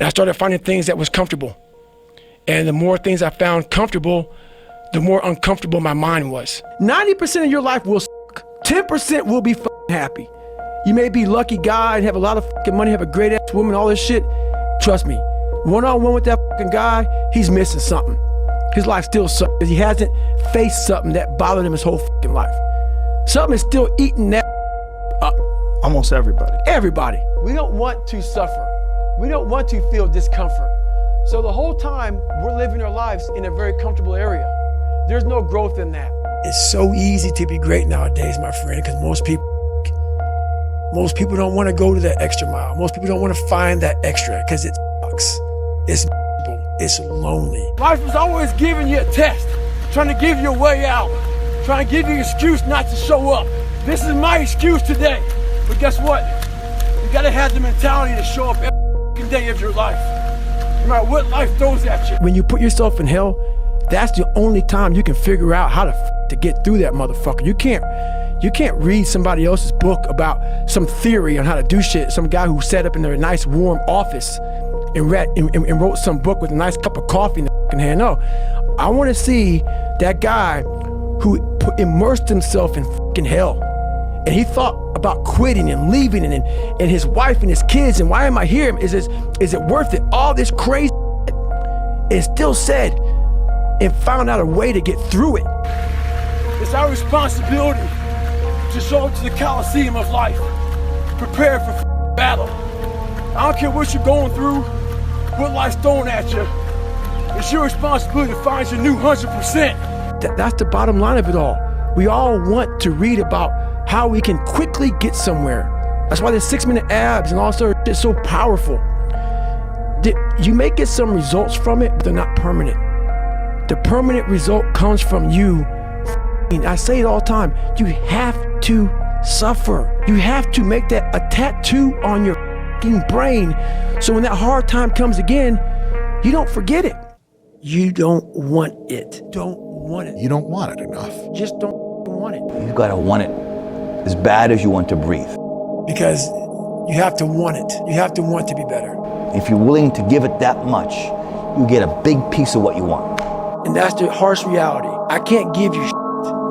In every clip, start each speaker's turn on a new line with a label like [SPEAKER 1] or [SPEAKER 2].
[SPEAKER 1] And I started finding things that was comfortable. And the more things I found comfortable, the more uncomfortable my mind was. 90% of your life will suck. 10% will be happy. You may be a lucky guy and have a lot of money, have a great ass woman, all this shit. Trust me, one-on-one with that guy, he's missing something. His life still sucks because he hasn't faced something that bothered him his whole life. Something is still eating that up.
[SPEAKER 2] Almost everybody.
[SPEAKER 1] Everybody. We don't want to suffer. We don't want to feel discomfort. So the whole time, we're living our lives in a very comfortable area. There's no growth in that. It's so easy to be great nowadays, my friend, because most people don't want to go to that extra mile. Most people don't want to find that extra because it sucks. It's lonely. Life is always giving you a test, trying to give you a way out, trying to give you an excuse not to show up. This is my excuse today. But guess what? You gotta have the mentality to show up every day of your life, no matter what life throws at you. When you put yourself in hell, that's the only time you can figure out how to get through that motherfucker. You can't read somebody else's book about some theory on how to do shit. Some guy who sat up in their nice warm office and wrote some book with a nice cup of coffee in the hand. No, I want to see that guy who immersed himself in fucking hell, and he thought about quitting and leaving, and his wife and his kids, and why am I here? Is it worth it? All this crazy shit, and still said and found out a way to get through it. It's our responsibility to show up to the Coliseum of life, prepared for battle. I don't care what you're going through, what life's throwing at you. It's your responsibility to find your new 100%. That's the bottom line of it all. We all want to read about how we can quickly get somewhere. That's why the 6-minute abs and all sorts of shit is so powerful. You may get some results from it, but they're not permanent. The permanent result comes from you. I say it all the time. You have to suffer. You have to make that a tattoo on your brain, so when that hard time comes again, you don't forget it. You don't want it. Don't want it.
[SPEAKER 3] You don't want it enough.
[SPEAKER 1] Just don't want it.
[SPEAKER 4] You've got to want it as bad as you want to breathe.
[SPEAKER 1] Because you have to want it. You have to want to be better.
[SPEAKER 4] If you're willing to give it that much, you get a big piece of what you want.
[SPEAKER 1] And that's the harsh reality. I can't give you shit.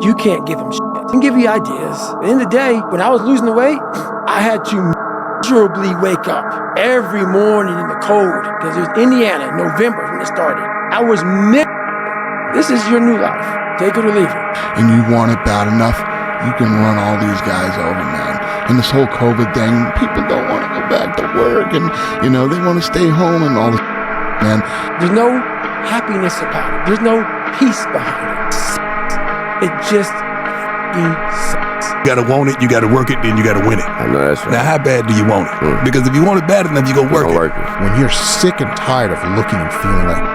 [SPEAKER 1] You can't give him shit. I can give you ideas. At the end of the day, when I was losing the weight, I had to miserably wake up every morning in the cold, because it was Indiana, November when it started. I was miserable. This is your new life. Take it or leave it.
[SPEAKER 3] And you want it bad enough, you can run all these guys over, man. And this whole COVID thing, people don't want to go back to work, and they want to stay home and all this, man.
[SPEAKER 1] There's no happiness about it. There's no peace behind it. It just sucks.
[SPEAKER 5] You gotta want it, you gotta work it, then you gotta win it.
[SPEAKER 6] I know that's right.
[SPEAKER 5] Now, how bad do you want it? Because if you want it bad enough, you're gonna work it.
[SPEAKER 3] When you're sick and tired of looking and feeling like,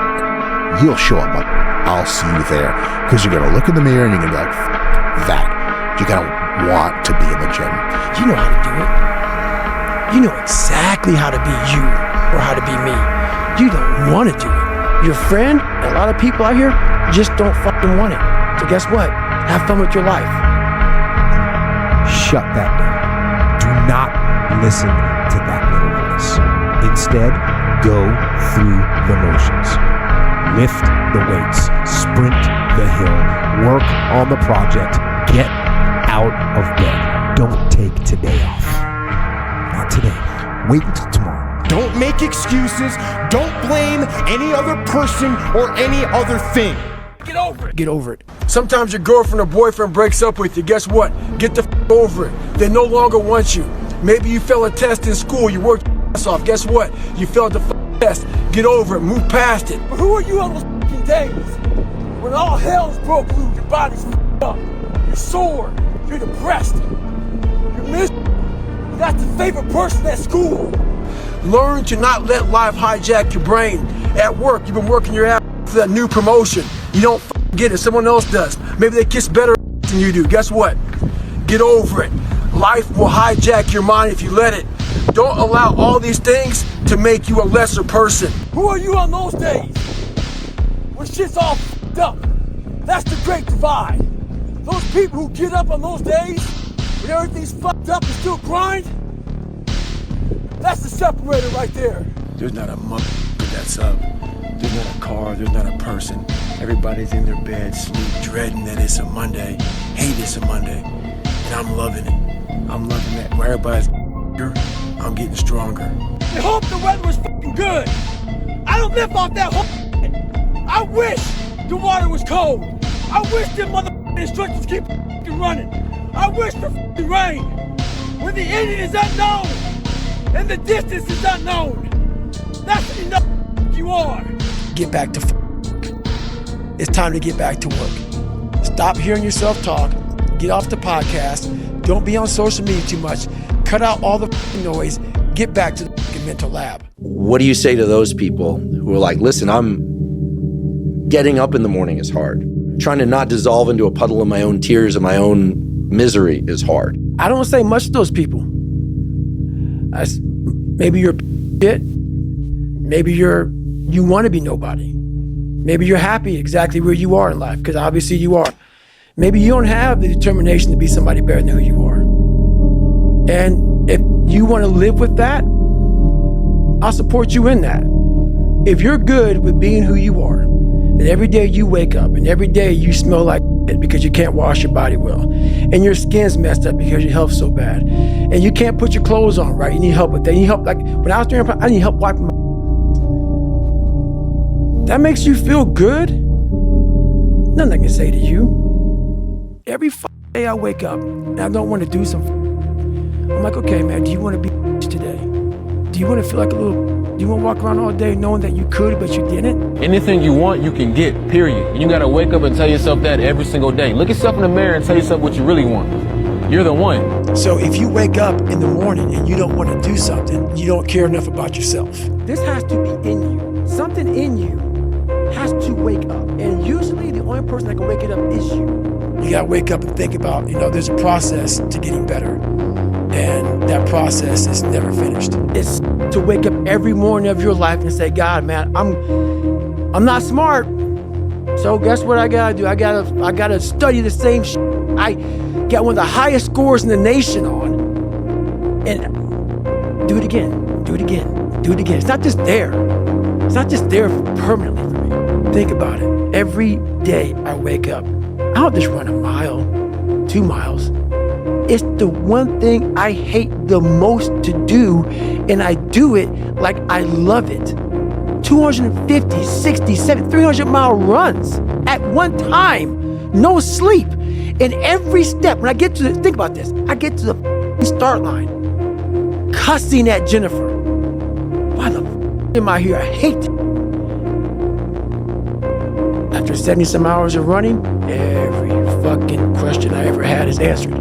[SPEAKER 3] you'll show up. I'll see you there. Because you're gonna look in the mirror and you're gonna be like, that. You're gonna want to be in the gym.
[SPEAKER 1] You know how to do it. You know exactly how to be you or how to be me. You don't want to do it. Your friend, a lot of people out here, just don't fucking want it. So guess what? Have fun with your life.
[SPEAKER 7] Shut that down. Do not listen to that little voice. Instead, go through the motions. Lift the weights, sprint the hill, work on the project, get out of bed. Don't take today off. Not today. Wait until tomorrow.
[SPEAKER 8] Don't make excuses. Don't blame any other person or any other thing.
[SPEAKER 1] Get over it. Get over it. Sometimes your girlfriend or boyfriend breaks up with you. Guess what? Get the over it. They no longer want you. Maybe you failed a test in school. You worked your ass off. Guess what? You failed the test. Get over it. Move past it. But who are you on those days when all hell's broke loose? Your body's up. You're sore. You're depressed. You're miserable. You're not the favorite person at school. Learn to not let life hijack your brain. At work, you've been working your ass for that new promotion. You don't get it. Someone else does. Maybe they kiss better than you do. Guess what? Get over it. Life will hijack your mind if you let it. Don't allow all these things to make you a lesser person. Who are you on those days when shit's all f***ed up? That's the great divide. Those people who get up on those days when everything's fucked up and still grind, that's the separator right there. There's not a motherfucker that's up. There's not a car, there's not a person. Everybody's in their bed, sleep, dreading that it's a Monday, hate it's a Monday. And I'm loving it. I'm loving that. Where everybody's I'm getting stronger. I hope the weather was fucking good. I don't live off that whole I wish the water was cold. I wish them motherfucking instructions keep fucking running. I wish for fucking rain. When the ending is unknown and the distance is unknown, that's enough you are. Get back to work. It's time to get back to work. Stop hearing yourself talk. Get off the podcast. Don't be on social media too much. Cut out all the noise. Get back to the mental lab.
[SPEAKER 2] What do you say to those people who are like, listen, getting up in the morning is hard. Trying to not dissolve into a puddle of my own tears and my own misery is hard.
[SPEAKER 1] I don't say much to those people. Maybe you're shit. Maybe you want to be nobody. Maybe you're happy exactly where you are in life, because obviously you are. Maybe you don't have the determination to be somebody better than who you are. And if you want to live with that, I'll support you in that. If you're good with being who you are, then every day you wake up and every day you smell like shit because you can't wash your body well, and your skin's messed up because your health's so bad, and you can't put your clothes on right, you need help with that. You need help, like when I was doing, I need help wiping my. That makes you feel good? Nothing I can say to you. Every day I wake up and I don't want to do something. I'm like, okay, man, do you want to be today? Do you want to feel like a little, do you want to walk around all day knowing that you could, but you didn't?
[SPEAKER 6] Anything you want, you can get, period. And you got to wake up and tell yourself that every single day. Look yourself in the mirror and tell yourself what you really want. You're the one.
[SPEAKER 1] So if you wake up in the morning and you don't want to do something, you don't care enough about yourself. This has to be in you. Something in you has to wake up. And usually the only person that can wake it up is you. You gotta wake up and think about, there's a process to getting better. And that process is never finished. It's to wake up every morning of your life and say, God, man, I'm not smart. So guess what I gotta do? I gotta study the same shit I got one of the highest scores in the nation on. And do it again, do it again, do it again. It's not just there. It's not just there permanently for me. Think about it. Every day I wake up, I don't just run a mile, 2 miles. It's the one thing I hate the most to do, and I do it like I love it. 250, 60, 70, 300-mile runs at one time, no sleep. And every step, when I get to the, think about this, I get to the start line, cussing at Jennifer. Why the am I here? I hate it. After 70-some hours of running, every fucking question I ever had is answered.